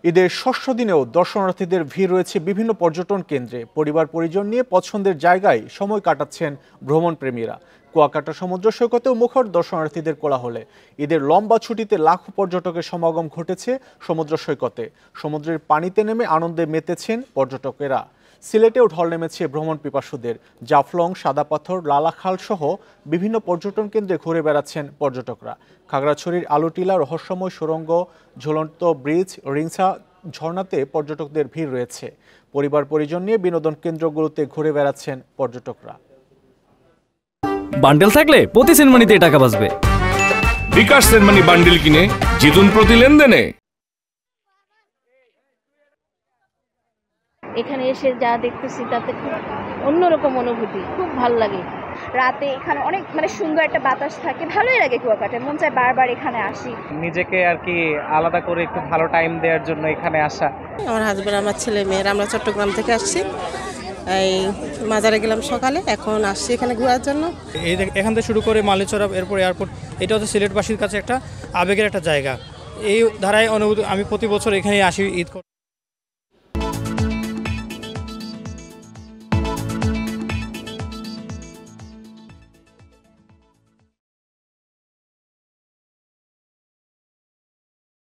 ঈদের ষষ্ঠ দিনেও দর্শনার্থীদের ভিড় রয়েছে বিভিন্ন পর্যটন কেন্দ্রে। পরিবার পরিজন নিয়ে পছন্দের জায়গায় সময় কাটাচ্ছেন ভ্রমণ প্রেমীরা। কুয়াকাটা সমুদ্র সৈকতেও মুখর দর্শনার্থীদের কোলাহলে। ঈদের লম্বা ছুটিতে লাখো পর্যটকের সমাগম ঘটেছে সমুদ্র সৈকতে। সমুদ্রের পানিতে নেমে আনন্দে মেতেছেন পর্যটকেরা। সিলেটেও ঢল নেমেছে ভ্রমণ পিপাসুদের। জাফলং, সাদা পাথর, লালাখাল সহ বিভিন্ন পর্যটন কেন্দ্রে ঘুরে বেড়াচ্ছেন পর্যটকরা। খাগড়াছড়ির আলুটিলা, রহস্যময় সুড়ঙ্গ, ঝুলন্ত ব্রিজ, রিংসা ঝর্ণাতে পর্যটকদের ভিড় রয়েছে। পরিবার পরিজন নিয়ে বিনোদন কেন্দ্রগুলোতে ঘুরে বেড়াচ্ছেন পর্যটকরা। বান্ডেল থাকলে প্রতি সেনমানিতে টাকা বাঁচবে। বিকাশ সেনমানি বান্ডেল কিনে জিতুন প্রতি লেনদেনে। এখানে এসে যা দেখতেছি তাতে খুব অন্যরকম অনুভূতি, খুব ভালো লাগে। রাতে এখানে অনেক সুন্দর একটা বাতাস থাকে, ভালোই লাগে কুয়াকাটায়, মন চায় বারবার এখানে আসি। নিজেকে আর কি আলাদা করে একটু ভালো টাইম দেওয়ার জন্য এখানে আসা। আমার হাজবেন্ড, আমার ছেলে মেয়েরা, আমরা চট্টগ্রাম থেকে আসছি। এই মাজারে গেলাম সকালে, এখন আসছি এখানে ঘোরার জন্য। এখান থেকে শুরু করে মালিচরা, এরপর এয়ারপোর্ট, এটা হচ্ছে সিলেটবাসীর কাছে একটা আবেগের একটা জায়গা। এই ধারায় অনুভূতি আমি প্রতি বছর এখানে আসি ঈদ।